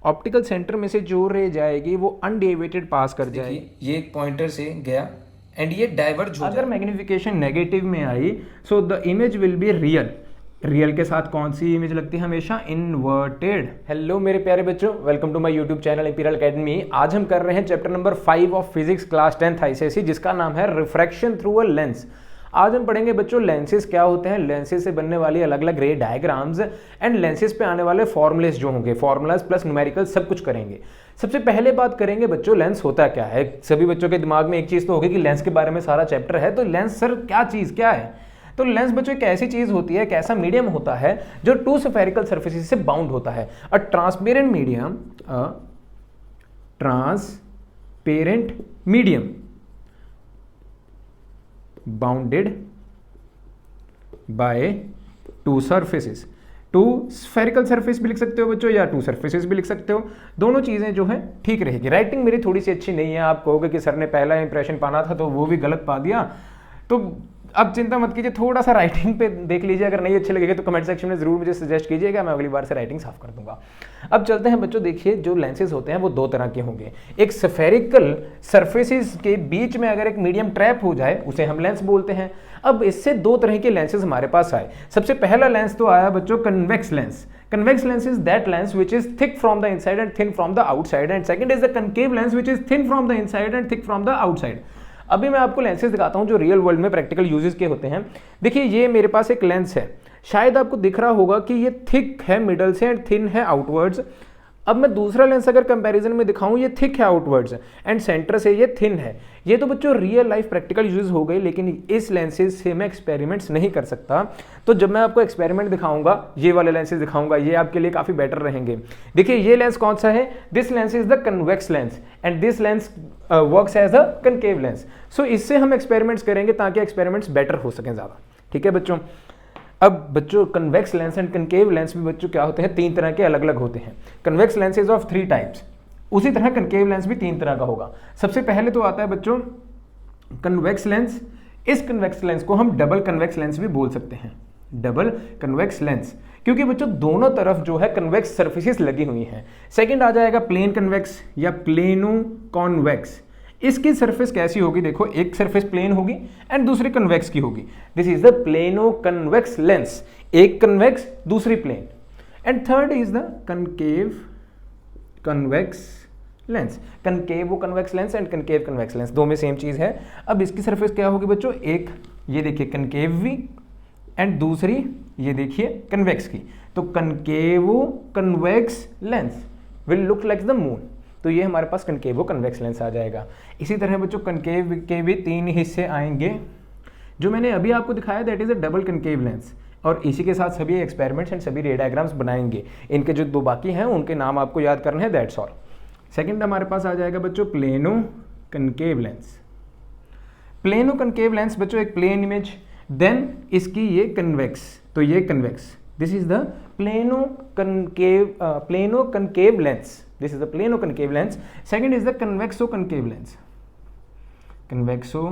Optical centre में से जो रे जाएगी वो अनडेविएटेड पास कर जाएगी। ये एक पॉइंटर से गया एंड ये डाइवर्ज हो अगर मैग्निफिकेशन नेगेटिव में आई so the image will be real. Real के साथ कौन सी इमेज लगती है? हमेशा इनवर्टेड। हेलो मेरे प्यारे बच्चों, welcome to my YouTube channel Imperial Academy. आज हम कर रहे हैं chapter number 5 of physics class 10th ICSE, जिसका नाम है रिफ्रैक्शन थ्रू अ लेंस। आज हम पढ़ेंगे बच्चों लेंसेज क्या होते हैं, लेंसेज से बनने वाली अलग अलग रे डायग्राम्स एंड लेंसेज पे आने वाले फॉर्मूलेस जो होंगे, फॉर्मूलाज प्लस न्यूमेरिकल सब कुछ करेंगे। सबसे पहले बात करेंगे बच्चों लेंस होता क्या है। सभी बच्चों के दिमाग में एक चीज तो होगी कि लेंस के बारे में सारा चैप्टर है, तो लेंस सर क्या चीज क्या है? तो लेंस बच्चों एक ऐसी चीज होती है, एक ऐसा मीडियम होता है जो टू स्फेरिकल सर्फेसिस से बाउंड होता है। A transparent medium, transparent medium bounded by two surfaces. Two spherical surface भी लिख सकते हो बच्चों या टू सर्फेसिस भी लिख सकते हो, दोनों चीजें जो है ठीक रहेगी। राइटिंग मेरी थोड़ी सी अच्छी नहीं है, आप कहोगे कि सर ने पहला इंप्रेशन पाना था तो वो भी गलत पा दिया, तो अब चिंता मत कीजिए, थोड़ा सा राइटिंग पे देख लीजिए। अगर नहीं अच्छे लगेगा तो कमेंट सेक्शन में जरूर मुझे सजेस्ट कीजिएगा, मैं अगली बार से राइटिंग साफ कर दूंगा। अब चलते हैं बच्चों, देखिए जो लेंसेज होते हैं वो दो तरह के होंगे। एक स्फेरिकल सरफेसिस के बीच में अगर एक मीडियम ट्रैप हो जाए उसे हम लेंस बोलते हैं। अब इससे दो तरह के लेंसेज हमारे पास आए। सबसे पहला लेंस तो आया बच्चों convex lens. Convex lens is that lens which is thick from the inside and thin from the outside, and second is the concave lens which is thin from the inside and thick from the outside. अभी मैं आपको lenses दिखाता हूं जो real world में practical uses के होते हैं। देखिए ये मेरे पास एक लेंस है, शायद आपको दिख रहा होगा कि ये थिक है मिडल से एंड थिन है आउटवर्ड्स। अब मैं दूसरा लेंस अगर कंपैरिजन में दिखाऊं, ये थिक है आउटवर्ड्स एंड सेंटर से ये थिन है। ये तो बच्चों रियल लाइफ प्रैक्टिकल यूजेस हो गई, लेकिन इस लेंसेज से मैं एक्सपेरिमेंट्स नहीं कर सकता। तो जब मैं आपको एक्सपेरिमेंट दिखाऊंगा, ये वाले लेंसेज दिखाऊंगा, ये आपके लिए काफी बेटर रहेंगे। देखिए ये लेंस कौन सा है? This lens is the convex lens and this lens works as a concave lens. So इससे हम एक्सपेरिमेंट्स करेंगे ताकि एक्सपेरिमेंट्स बेटर हो सकें ज्यादा। ठीक है बच्चों। अब बच्चों convex lens and concave lens में बच्चों क्या होते हैं, तीन तरह के अलग अलग होते हैं। कन्वेक्स लेंसेज ऑफ 3 टाइप्स, उसी तरह कनकेव लेंस भी 3 तरह का होगा। सबसे पहले तो आता है बच्चों कन्वेक्स लेंस। इस कन्वेक्स लेंस को हम डबल कन्वेक्स लेंस भी बोल सकते हैं, डबल कन्वेक्स लेंस, क्योंकि बच्चों दोनों तरफ जो है कन्वेक्स सर्फेसिस लगी हुई हैं। सेकंड आ जाएगा प्लेन कन्वेक्स या प्लेनो कॉन्वेक्स। इसकी सरफेस कैसी होगी? देखो एक सरफेस प्लेन होगी एंड दूसरी कन्वेक्स की होगी। This is the plano convex lens, एक कन्वेक्स दूसरी plane. And third is the concave convex lens. Concave convex lens and concave convex lens, दो में सेम चीज है। अब इसकी सरफेस क्या होगी बच्चों? एक ये देखिए कनकेव भी एंड दूसरी ये देखिए कन्वेक्स की। तो concavo convex lens will look like the moon. तो ये हमारे पास कनकेवो कन्वेक्स लेंस आ जाएगा। इसी तरह बच्चों कनकेव के भी 3 हिस्से आएंगे। जो मैंने अभी आपको दिखाया that is a double concave lens, और इसी के साथ सभी एक्सपेरिमेंट्स एंड सभी रे डायग्राम्स बनाएंगे। इनके जो 2 बाकी हैं उनके नाम आपको याद करने हैं, दैट्स ऑल। सेकंड हमारे पास आ जाएगा बच्चों plano concave lens. Plano concave lens बच्चों एक प्लेन इमेज, देन इसकी ये कन्वेक्स, तो ये convex. This is the plano concave lens. This is the plano concave lens. Second is the convexo concave lens. Convexo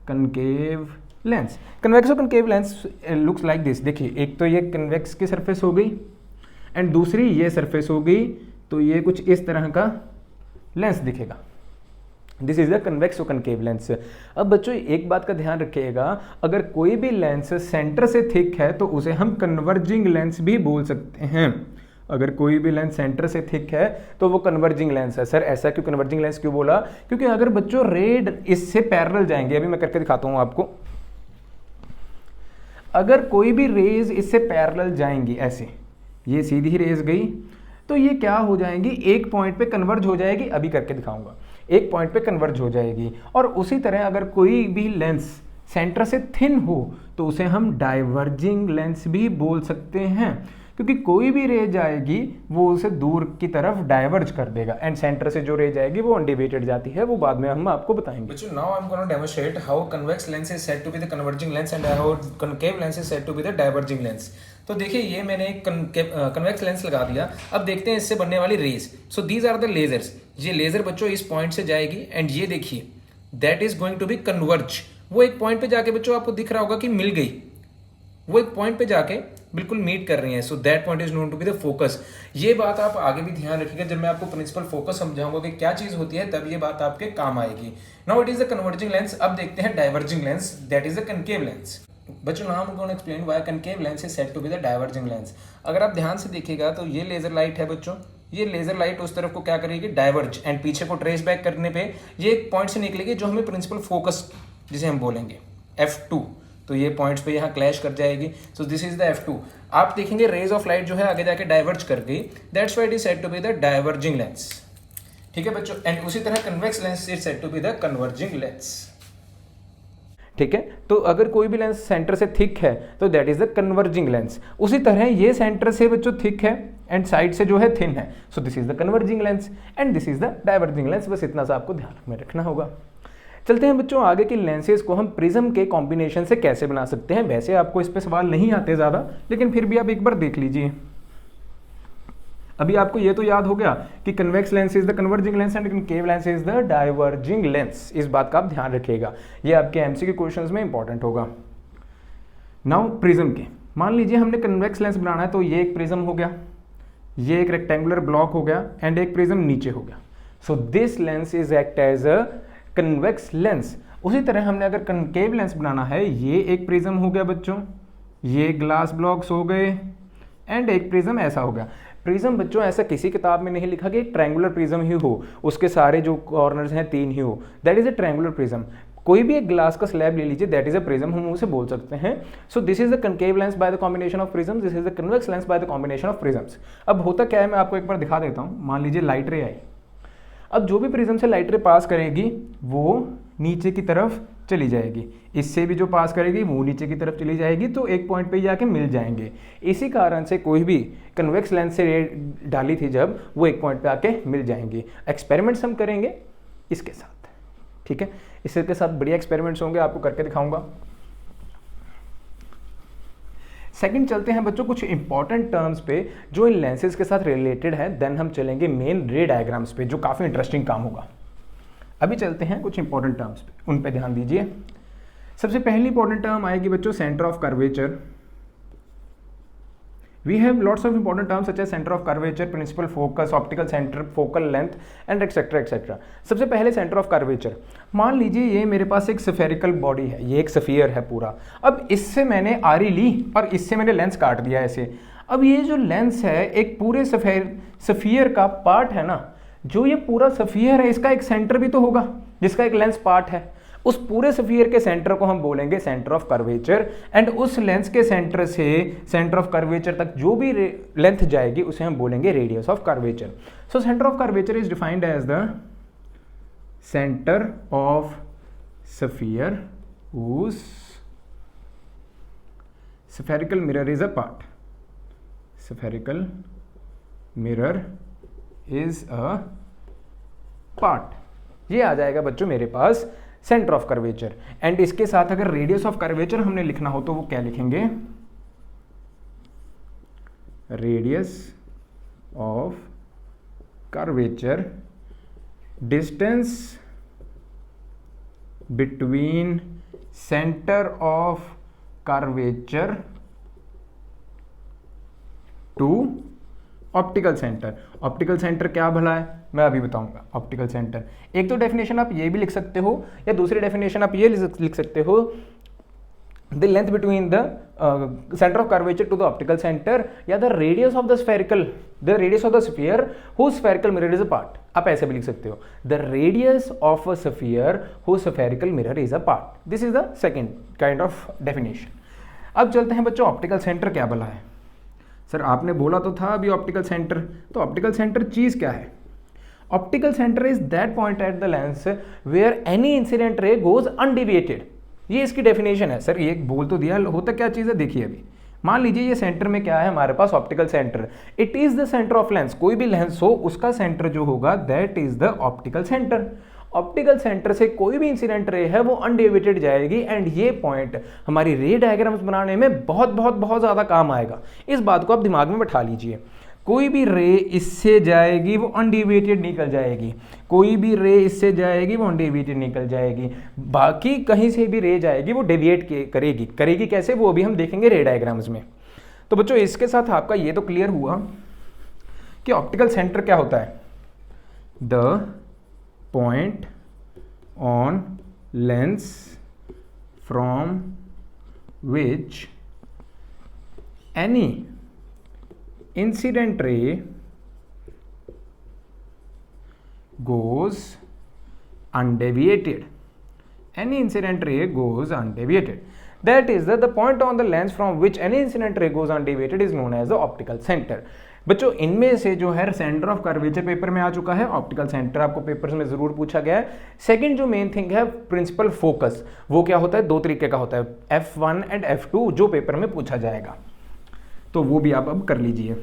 concave lens. Convexo concave lens looks like this. देखिए एक तो ये convex की surface हो गई and दूसरी ये surface हो गई, तो ये कुछ इस तरह का लेंस दिखेगा। This is the convexo concave lens. अब बच्चों एक बात का ध्यान रखिएगा, अगर कोई भी लेंस सेंटर से थिक है तो उसे हम कन्वर्जिंग लेंस भी बोल सकते हैं। अगर कोई भी लेंस सेंटर से थिक है तो वो कन्वर्जिंग लेंस है। सर ऐसा क्यों, कन्वर्जिंग लेंस क्यों बोला? क्योंकि अगर बच्चों रेड इससे पैरेलल जाएंगे, अभी मैं करके दिखाता हूं आपको। अगर कोई भी रेज इससे पैरेलल जाएंगी, ऐसे ये सीधी रेज गई तो ये क्या हो जाएंगी, एक पॉइंट पे कन्वर्ज हो जाएगी। अभी करके दिखाऊंगा, एक पॉइंट पे कन्वर्ज हो जाएगी। और उसी तरह अगर कोई भी लेंस सेंटर से थिन हो तो उसे हम डाइवर्जिंग लेंस भी बोल सकते हैं, क्योंकि कोई भी रे जाएगी वो उसे दूर की तरफ डाइवर्ज कर देगा एंड सेंटर से जो रे जाएगी वो अनडिवेटेड जाती है, वो बाद में हम आपको बताएंगे। बच्चों now I am gonna demonstrate how convex lens is said to be the converging lens and how concave lens is said to be the diverging lens. तो देखिए ये मैंने एक कन्वेक्स लेंस लगा दिया। अब देखते हैं इससे बनने वाली rays. So these are the lasers. ये लेजर बच्चों इस पॉइंट से जाएगी एंड ये देखिए that is going to be converge. वो एक पॉइंट पे जाके बच्चों आपको दिख रहा होगा कि मिल गई, वो एक पॉइंट पे जाके बिल्कुल मीट कर रही हैं, so that point is known to be the focus. ये बात आप आगे भी ध्यान रखिएगा, जब मैं आपको प्रिंसिपल फोकस समझाऊंगा कि क्या चीज होती है, तब ये बात आपके काम आएगी। Now it is the converging lens. अब देखते हैं diverging lens, that is the concave lens. बच्चों now I am going to explain why concave lens is said to be the diverging lens. अगर आप ध्यान से देखिएगा तो ये लेजर लाइट है बच्चों, ये लेजर लाइट उस तरफ को क्या करेगी, डाइवर्ज, एंड पीछे को ट्रेस बैक करने पे ये एक पॉइंट से निकलेगी जो हमें प्रिंसिपल फोकस जिसे हम बोलेंगे F2, तो ये पॉइंट्स पे यहाँ क्लैश कर जाएगी। सो दिस इज द F2। आप देखेंगे रेज ऑफ लाइट जो है आगे जाके डाइवर्ज कर गई, that's why it is said to be the diverging lens. ठीक है बच्चों, एंड उसी तरह convex lens is said to be the converging lens. ठीक है, तो अगर कोई भी लेंस सेंटर से थिक है तो that is the converging lens. उसी तरह ये सेंटर से बच्चों थिक है एंड साइड से जो है थिन है, सो this is the converging lens and this is the diverging lens. बस इतना सा आपको ध्यान में रखना होगा। चलते हैं बच्चों आगे कि लेंसेज को हम प्रिज्म के कॉम्बिनेशन से कैसे बना सकते हैं। वैसे आपको इस पे सवाल नहीं आते ज़्यादा, लेकिन फिर भी आप एक बार देख लीजिए। अभी आपको ये तो याद हो गया कि convex lens is the converging lens and concave lens is the diverging lens. इस बात का आप ध्यान रखिएगा, ये आपके एमसीक्यू क्वेश्चंस में इंपॉर्टेंट होगा। नाउ प्रिज्म के, मान लीजिए हमने कन्वेक्स लेंस बनाना है, तो ये एक प्रिज्म हो गया, ये एक रेक्टेंगुलर ब्लॉक हो गया एंड एक प्रिज्म नीचे हो गया। So this lens is act as a convex lens. उसी तरह हमने अगर कनकेव लेंस बनाना है, ये एक प्रिज्म हो गया बच्चों, ये ग्लास ब्लॉक्स हो गए एंड एक प्रिज्म ऐसा हो गया। प्रिज्म बच्चों ऐसा किसी किताब में नहीं लिखा कि एक ट्रायंगुलर प्रिज्म ही हो, उसके सारे जो कॉर्नर्स हैं 3 ही हो, that is a triangular prism. कोई भी एक ग्लास का स्लैब ले लीजिए, दैट इज अ प्रिज्म, हम उसे बोल सकते हैं। So this is the concave lens by the combination of prism, this is the convex lens by the combination of prisms. अब होता क्या है, मैं आपको एक बार दिखा देता हूँ। मान लीजिए लाइट रे आई, अब जो भी प्रिज्म से लाइट रे पास करेगी वो नीचे की तरफ चली जाएगी, इससे भी जो पास करेगी वो नीचे की तरफ चली जाएगी, तो एक पॉइंट पे ही जाके मिल जाएंगे। इसी कारण से कोई भी कन्वेक्स लेंस से रे डाली थी जब, वो एक पॉइंट पे आके मिल जाएंगी। एक्सपेरिमेंट्स हम करेंगे इसके साथ, ठीक है, इसके साथ बढ़िया एक्सपेरिमेंट्स होंगे, आपको करके दिखाऊंगा। सेकंड चलते हैं बच्चों कुछ इंपॉर्टेंट टर्म्स पे जो इन लेंसेज के साथ रिलेटेड है, देन हम चलेंगे मेन रे डायग्राम्स पे, जो काफ़ी इंटरेस्टिंग काम होगा। अभी चलते हैं कुछ इंपॉर्टेंट टर्म्स पे, उन पे ध्यान दीजिए। सबसे पहली इंपॉर्टेंट टर्म आएगी बच्चों centre of curvature. We have lots of important terms such as center of curvature, principal focus, optical center, focal length and etc etc. सबसे पहले सेंटर ऑफ कर्वेचर। मान लीजिए ये मेरे पास एक स्फेरिकल बॉडी है, ये एक स्फीयर है पूरा। अब इससे मैंने आरी ली और इससे मैंने लेंस काट दिया ऐसे। अब ये जो लेंस है एक पूरे स्फीयर का पार्ट है ना, जो ये पूरा स्फीयर है इसका एक सेंटर भी तो होगा जिसका एक लेंस पार्ट है। उस पूरे स्फीयर के सेंटर को हम बोलेंगे सेंटर ऑफ कर्वेचर एंड उस लेंस के सेंटर से सेंटर ऑफ कर्वेचर तक जो भी लेंथ जाएगी उसे हम बोलेंगे radius of curvature. So centre of curvature is defined as the centre of sphere whose spherical mirror is a part. Spherical mirror is a part. ये आ जाएगा बच्चों मेरे पास सेंटर ऑफ कर्वेचर। एंड इसके साथ अगर रेडियस ऑफ कर्वेचर हमने लिखना हो तो वो क्या लिखेंगे, radius of curvature, distance between centre of curvature to optical centre. Optical centre क्या भला है मैं अभी बताऊंगा। ऑप्टिकल सेंटर एक तो डेफिनेशन आप ये भी लिख सकते हो, या दूसरी डेफिनेशन आप ये लिख सकते हो, the length between the centre of curvature to the optical centre, या the radius of the radius of the sphere whose spherical mirror is a part. आप ऐसे भी लिख सकते हो, the radius of a sphere whose spherical mirror is a part. This is the second kind of definition. अब चलते हैं बच्चों ऑप्टिकल सेंटर क्या भला है। सर आपने बोला तो था अभी ऑप्टिकल सेंटर, तो ऑप्टिकल सेंटर चीज क्या है। Optical centre is that point at the lens where any incident ray goes undeviated. ये इसकी डेफिनेशन है। सर ये बोल तो दिया, होता क्या चीज़ है देखिए। अभी मान लीजिए ये सेंटर में क्या है हमारे पास optical centre, it is the centre of lens. कोई भी लेंस हो उसका सेंटर जो होगा that is the optical centre. Optical centre से कोई भी इंसिडेंट रे है वो अनडिविएटेड जाएगी एंड ये पॉइंट हमारी रे डायग्राम्स बनाने में बहुत बहुत बहुत ज़्यादा काम आएगा। इस बात को आप दिमाग में बैठा लीजिए। कोई भी रे इससे जाएगी वो अनडेविएटेड निकल जाएगी, कोई भी रे इससे जाएगी वो अनडेविएटेड निकल जाएगी, बाकी कहीं से भी रे जाएगी वो डेविएट करेगी कैसे, वो भी हम देखेंगे रे डायग्राम्स में। तो बच्चों इसके साथ आपका ये तो क्लियर हुआ कि ऑप्टिकल सेंटर क्या होता है, the point on lens from which any incident ray goes undeviated, any incident ray goes undeviated, that is the point on the lens from which any incident ray goes undeviated is known as the optical center। बच्चों इनमें से जो है centre of curvature paper में आ चुका है, optical centre आपको papers में जरूर पूछा गया है। सेकंड जो मेन थिंग है प्रिंसिपल फोकस, वो क्या होता है, दो तरीके का होता है, F1 एंड F2, जो पेपर में पूछा जाएगा, तो वो भी आप अब कर लीजिए।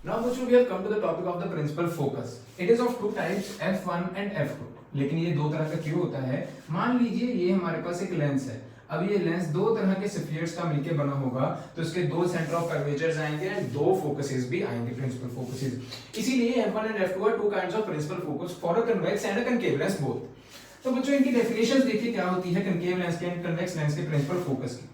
Now बच्चों we have come to the topic of the principal focus. It is of two types, F1 and F2. लेकिन ये दो तरह का क्यों होता है, मान लीजिए ये हमारे पास एक लेंस है, अब ये लेंस दो तरह के स्फीयर्स का मिलके बना होगा, तो इसके दो सेंटर ऑफ कर्वेचर्स आएंगे एंड दो फोकसेस भी आएंगे, प्रिंसिपल फोकसेस। इसीलिए F1 and F2 are two kinds of principal focus for a convex and a concave lens both। तो बच्चों इनकी डेफिनेशंस देखिए क्या होती है कनकेव लेंस के एंड कन्वेक्स लेंस के प्रिंसिपल फोकस की।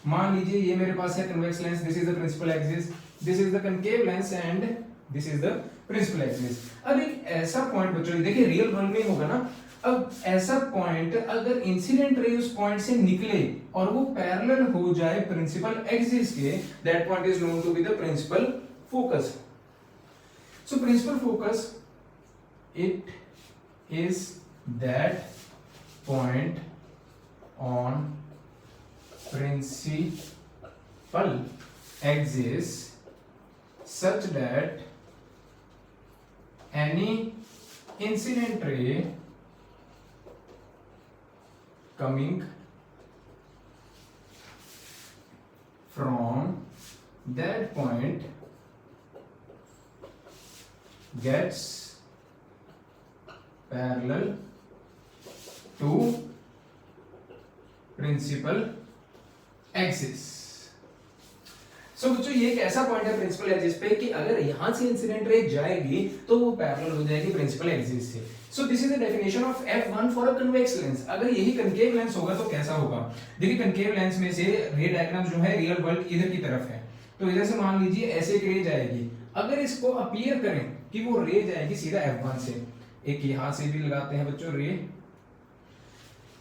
मान लीजिए ये मेरे पास है convex lens, this is the principal axis, this is the concave lens and this is the principal axis. अब एक ऐसा पॉइंट बच्चों देखिए रियल वर्ल्ड में होगा ना, अब ऐसा पॉइंट अगर इंसिडेंट रे उस पॉइंट से निकले और वो पैरेलल हो जाए प्रिंसिपल एक्सिस के, that point is known to be the principal focus. So principal focus it is that point on principal axis such that any incident ray coming from that point gets parallel to principal axis. So बच्चों ये एक ऐसा point है principal axis पे कि अगर यहां से इंसिडेंट रे जाएगी तो वो पैरेलल हो जाएगी प्रिंसिपल एक्सिस से। सो this is the definition of F1 for a convex lens. अगर यही कनकेव लेंस होगा तो कैसा होगा, देखिए कनकेव लेंस में से रे डायग्राम जो है रियल वर्ल्ड इधर की तरफ है, तो इधर से मान लीजिए ऐसे एक रे जाएगी, अगर इसको अपीयर करें कि वो रे जाएगी सीधा F1 से, एक यहां से भी लगाते हैं बच्चों रे,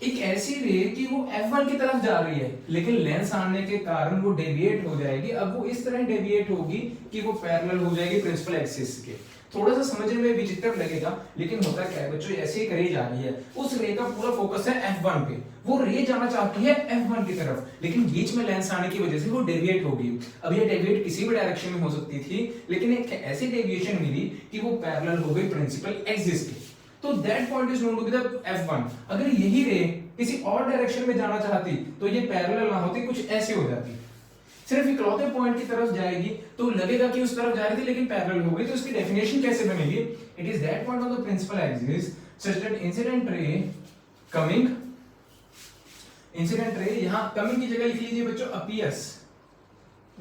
एक ऐसी रे कि वो F1 की तरफ जा रही है लेकिन लेंस आने के कारण वो डेविएट हो जाएगी। अब वो इस तरह डेविएट होगी कि वो पैरेलल हो जाएगी प्रिंसिपल एक्सिस के। थोड़ा सा समझने में विचित्र लगेगा लेकिन होता क्या है बच्चों, ऐसे एक रे जा रही है, उस रे का पूरा फोकस है F1 पे, वो रे जाना चाहती है F1 की तरफ, लेकिन बीच में लेंस आने की वजह से वो डेविएट होगी। अब ये डेविएट किसी भी डायरेक्शन में हो सकती थी, लेकिन एक ऐसी डेविएशन मिली कि वो पैरेलल हो गई प्रिंसिपल एक्सिस के, तो that point is known to be the F1। अगर यही रे किसी और डायरेक्शन में जाना चाहती तो ये पैरेलल ना होती, कुछ ऐसे हो जाती, सिर्फ इकलौते पॉइंट की तरफ जाएगी तो लगेगा कि उस तरफ जा रही थी लेकिन पैरेलल हो गई। तो इसकी डेफिनेशन कैसे बनेगी, it is that point on the principal axis such that incident ray coming, incident ray यहां कमिंग की जगह लिख लीजिए बच्चों appears,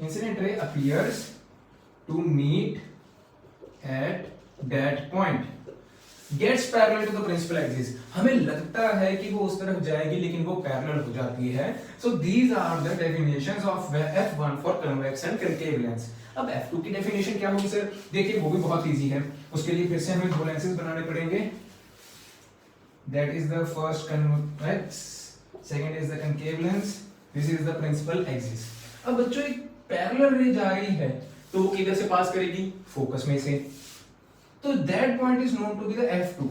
incident ray appears to meet at that point gets parallel to the principal axis. हमें लगता है कि वो उस तरफ जाएगी लेकिन वो पैरेलल हो जाती है। So these are the definitions of F1 for convex and concave lens. अब F2 की डेफिनेशन क्या होगी सर, देखिए वो भी बहुत इजी है, उसके लिए फिर से हमें दो लेंसेज बनाने पड़ेंगे, that is the first convex, second is the concave lens, this is the principal axis. अब बच्चों एक पैरेलल रे जा रही है तो वो किधर से पास करेगी, फोकस में से, तो that point is known to be the F2.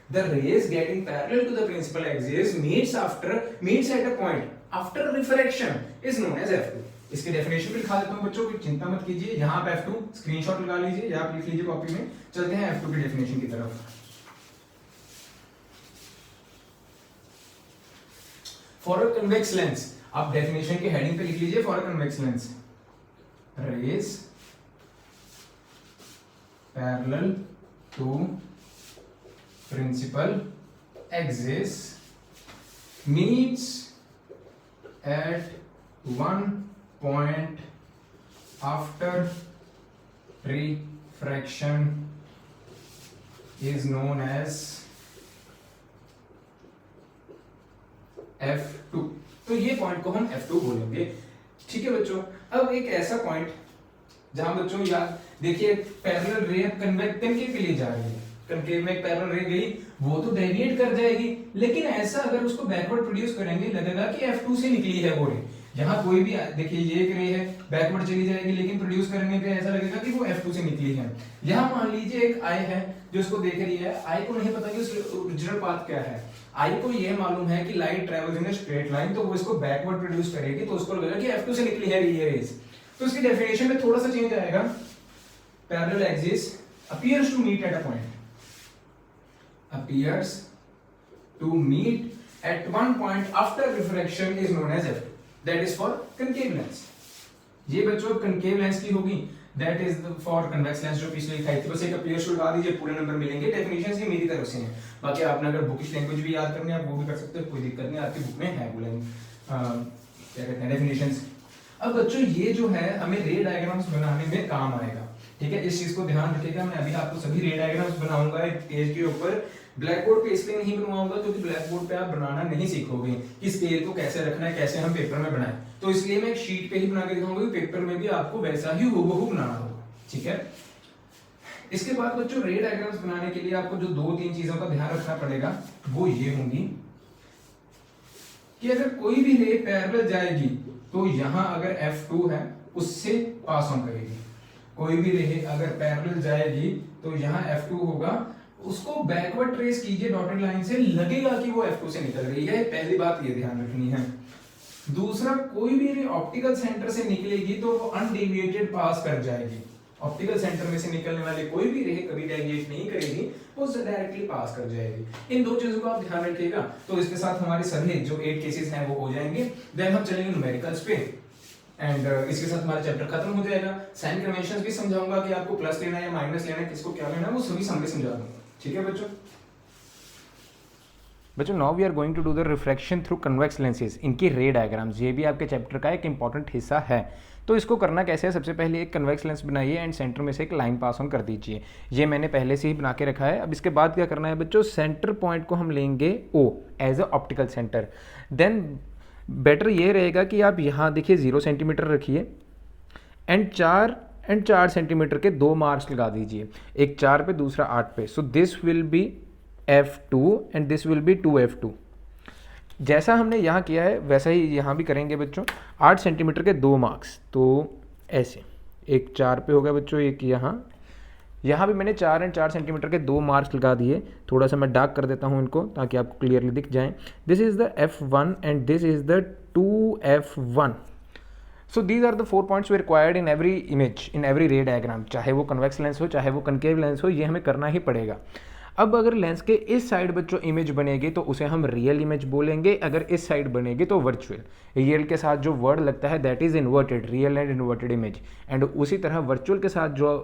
The rays getting parallel to the principal axis meets at a point after refraction is known as F2. इसकी डेफिनेशन भी लिखा देता हूं बच्चों, की चिंता मत कीजिए, यहां पे F2 स्क्रीनशॉट लगा लीजिए या आप लिख लीजिए कॉपी में। चलते हैं F2 की डेफिनेशन की तरफ। फॉर अ कन्वेक्स लेंस, आप डेफिनेशन के हेडिंग पे लिख लीजिए for a convex lens, rays parallel to principal axis meets at one point after refraction is known as F2। तो ये पॉइंट को हम F2 बोलेंगे। ठीक है बच्चों, अब एक ऐसा पॉइंट जहां बच्चों याद देखिए पैरेलल रे कन्वेक्स कनकेव के लिए जा रही है, कनकेव में एक पैरेलल रे गई, वो तो डेविएट कर जाएगी, लेकिन ऐसा अगर उसको बैकवर्ड प्रोड्यूस करेंगे लगेगा कि F2 से निकली है वो रे। यहाँ कोई भी देखिए ये एक रे है, बैकवर्ड चली जाएगी, लेकिन प्रोड्यूस करने पे ऐसा लगेगा कि वो F2 से निकली है। यहाँ मान लीजिए एक I है जो इसको देख रही है, I को नहीं पता कि उसका ओरिजिनल पाथ क्या है, I को ये मालूम है कि light travels in a straight line, तो वो इसको बैकवर्ड प्रोड्यूस करेगी, तो उसको लगेगा कि F2 से निकली है ये रेज। तो इसकी डेफिनेशन में थोड़ा सा चेंज आएगा। Parallel axis appears to meet at a point, appears to meet at one point after refraction is known as F2, that is for concave lens। ये बच्चों concave lens की होगी, that is for convex lens जो पिछले लिखाई थी, बस एक appears to लगा दीजिए, पूरे नंबर मिलेंगे। डेफिनेशन ये मेरी तरफ से है, बाकी आपने अगर बुकिश लैंग्वेज भी याद करनी है आप वो भी कर सकते हो, कोई दिक्कत नहीं, आपकी बुक में है बोलेंगे क्या कहते हैं डेफिनेशंस। अब बच्चों ये जो है हमें रे डायग्राम्स बनाने में काम आएगा, ठीक है, इस चीज को ध्यान रखिएगा। मैं अभी आपको सभी रे डायग्राम्स बनाऊंगा एक पेज के ऊपर, ब्लैक बोर्ड पे इसलिए नहीं बनवाऊंगा क्योंकि ब्लैक बोर्ड पे आप बनाना नहीं सीखोगे कि स्केल को कैसे रखना है, कैसे हम पेपर में बनाएं, तो इसलिए मैं एक शीट पे ही बना के दिखाऊंगा कि पेपर में भी आपको वैसा ही हूबहू बनाना होगा। ठीक है, इसके बाद बच्चों रे डायग्राम्स बनाने के लिए आपको जो 2-3 चीजों का ध्यान रखना पड़ेगा वो ये होंगी कि अगर कोई भी रे पैरेलल जाएगी तो यहां अगर F2 है उससे पास ऑन करेगी, कोई भी रे अगर पैरेलल जाएगी तो यहाँ F2 होगा, उसको बैकवर्ड ट्रेस कीजिए डॉटेड लाइन से, लगेगा कि वो F2 से निकल रही है, पहली बात ये ध्यान रखनी है। दूसरा, कोई भी रे ऑप्टिकल सेंटर से निकलेगी तो वो अनडेविएटेड पास कर जाएगी, ऑप्टिकल सेंटर में से निकलने वाले कोई भी रे कभी डेविएट नहीं करेगी, वो डायरेक्टली पास कर जाएगी। इन 2 चीजों को आप ध्यान रखिएगा। तो इसके साथ हमारे सभी जो 8 केसेस हैं वो हो जाएंगे, देन हम चलेंगे न्यूमेरिकल्स पे, एंड इसके साथ हमारा चैप्टर खत्म हो जाएगा। साइन कन्वेंशंस भी समझाऊंगा कि आपको प्लस लेना है या माइनस लेना है, किसको क्या लेना है, वो सभी समझा दूंगा। ठीक है बच्चों, now we are going to do the refraction through convex lenses, इनकी रे डायग्राम्स, ये भी आपके चैप्टर का एक इंपॉर्टेंट हिस्सा है। तो इसको करना कैसे है, सबसे पहले एक कन्वेक्स लेंस बनाइए एंड सेंटर में से एक लाइन पास ऑन कर दीजिए, ये मैंने पहले से ही बना के रखा है। अब इसके बाद क्या करना है बच्चों, सेंटर पॉइंट को हम लेंगे O as a optical centre. Then better ये रहेगा कि आप यहाँ देखिए 0 सेंटीमीटर रखिए एंड 4 सेंटीमीटर के 2 मार्क्स लगा दीजिए, एक 4 पे दूसरा 8 पे। सो this will be F2 and this will be 2F2। जैसा हमने यहाँ किया है वैसा ही यहाँ भी करेंगे बच्चों। 8 सेंटीमीटर के 2 मार्क्स, तो ऐसे एक 4 पे होगा बच्चों, एक यहाँ भी मैंने 4 एंड 4 सेंटीमीटर के 2 मार्क्स लगा दिए। थोड़ा सा मैं डार्क कर देता हूँ इनको ताकि आपको क्लियरली दिख जाए। This is the F1 and this is the 2F1। So these are the 4 points we required in every image, in every ray diagram, चाहे वो कन्वेक्स लेंस हो चाहे वो कनकेव लेंस हो, ये हमें करना ही पड़ेगा। अब अगर लेंस के इस साइड बच्चों इमेज बनेगी तो उसे हम रियल इमेज बोलेंगे, अगर इस साइड बनेगी तो वर्चुअल। रियल के साथ जो वर्ड लगता है that is inverted, real and inverted image, and उसी तरह वर्चुअल के साथ जो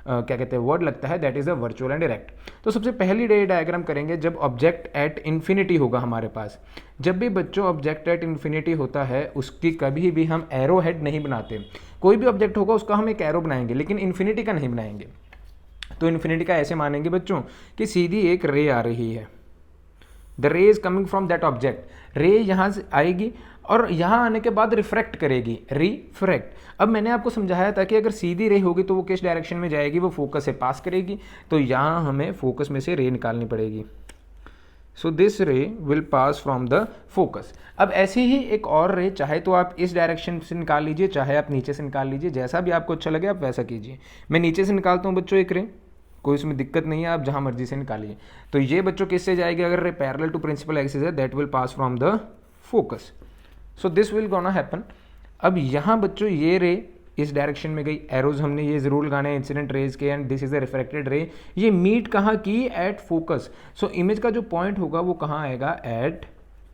क्या कहते हैं वर्ड लगता है that is a virtual and direct. तो सबसे पहली रे डायग्राम करेंगे जब ऑब्जेक्ट एट इन्फिनिटी होगा हमारे पास। जब भी बच्चों ऑब्जेक्ट एट इन्फिनिटी होता है उसकी कभी भी हम एरो हेड नहीं बनाते, कोई भी ऑब्जेक्ट होगा उसका हम एक एरो बनाएंगे लेकिन इन्फिनिटी का नहीं बनाएंगे। तो इन्फिनिटी का ऐसे मानेंगे बच्चों कि सीधी एक रे आ रही है, द रे is coming from that object, रे यहाँ से आएगी और यहाँ आने के बाद रिफ्रैक्ट करेगी, रिफ्रैक्ट। अब मैंने आपको समझाया था कि अगर सीधी रे होगी तो वो किस डायरेक्शन में जाएगी, वो फोकस से पास करेगी, तो यहाँ हमें फोकस में से रे निकालनी पड़ेगी। सो दिस रे will pass from the focus. अब ऐसे ही एक और रे, चाहे तो आप इस डायरेक्शन से निकाल लीजिए चाहे आप नीचे से निकाल लीजिए, जैसा भी आपको अच्छा लगे आप वैसा कीजिए। मैं नीचे से निकालता हूँ बच्चों एक रे, कोई उसमें दिक्कत नहीं है, आप जहाँ मर्जी से निकालिए। तो ये बच्चों किससे जाएगी, अगर ray parallel to principal axis है that will pass from the focus. So this will gonna happen. अब यहाँ बच्चों ये रे इस डायरेक्शन में गई, एरोज हमने ये जरूर लगाने हैं इंसिडेंट रेज के, and this is the refracted रे। ये मीट कहाँ की, एट फोकस। सो इमेज का जो पॉइंट होगा वो कहाँ आएगा, एट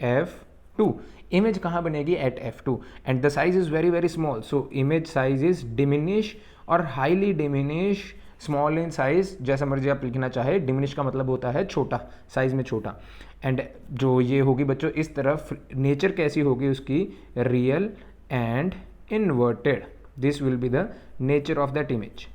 F2। इमेज कहाँ बनेगी, at F2, and the size is very very small. So image size is diminish और highly diminish, small in size, जैसा मर्जी आप लिखना चाहे। डिमिनिश का मतलब होता है छोटा, साइज में छोटा। एंड जो ये होगी बच्चों इस तरफ, नेचर कैसी होगी उसकी, real and inverted. This will be the nature of that image.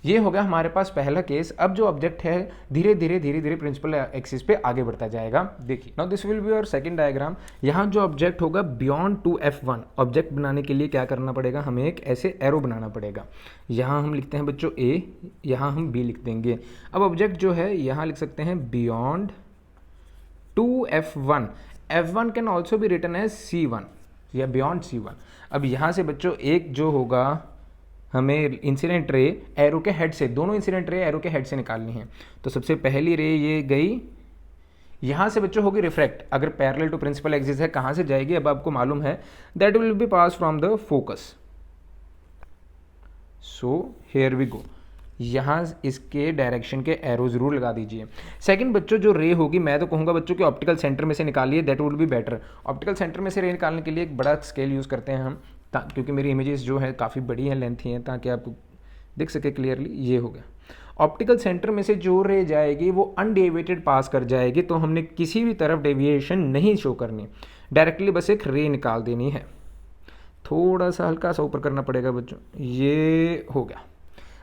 ये हो गया हमारे पास पहला केस। अब जो ऑब्जेक्ट है धीरे धीरे प्रिंसिपल एक्सिस पे आगे बढ़ता जाएगा। देखिए now this will be your second diagram. यहाँ जो ऑब्जेक्ट होगा बियॉन्ड 2f1, ऑब्जेक्ट बनाने के लिए क्या करना पड़ेगा, हमें एक ऐसे एरो बनाना पड़ेगा। यहाँ हम लिखते हैं बच्चों a, यहाँ हम b लिख देंगे। अब ऑब्जेक्ट जो है यहाँ लिख सकते हैं beyond 2f1, f1 can also be written as c1 या बियॉन्ड c1। अब यहाँ से बच्चों एक जो होगा हमें इंसिडेंट रे एरो के हेड से, दोनों इंसिडेंट रे एरो के हेड से निकालनी है। तो सबसे पहली रे ये गई, यहाँ से बच्चों होगी रिफ्रैक्ट, अगर पैरेलल टू प्रिंसिपल एक्सिस है कहाँ से जाएगी अब आपको मालूम है, that will be pass from the focus. So here we go, यहाँ इसके डायरेक्शन के एरो जरूर लगा दीजिए। सेकंड बच्चों जो रे होगी, मैं तो कहूँगा बच्चों कि ऑप्टिकल सेंटर में से निकालिए, that would be better. Optical centre में से रे निकालने के लिए एक बड़ा स्केल यूज़ करते हैं हम, क्योंकि मेरी इमेजेस जो है काफ़ी बड़ी हैं, लेंथी हैं, ताकि आपको दिख सके क्लियरली। ये हो गया ऑप्टिकल सेंटर में से जो रे जाएगी वो अनडेविएटेड पास कर जाएगी, तो हमने किसी भी तरफ डेविएशन नहीं शो करनी, डायरेक्टली बस एक रे निकाल देनी है। थोड़ा सा हल्का सा ऊपर करना पड़ेगा बच्चों, ये हो गया।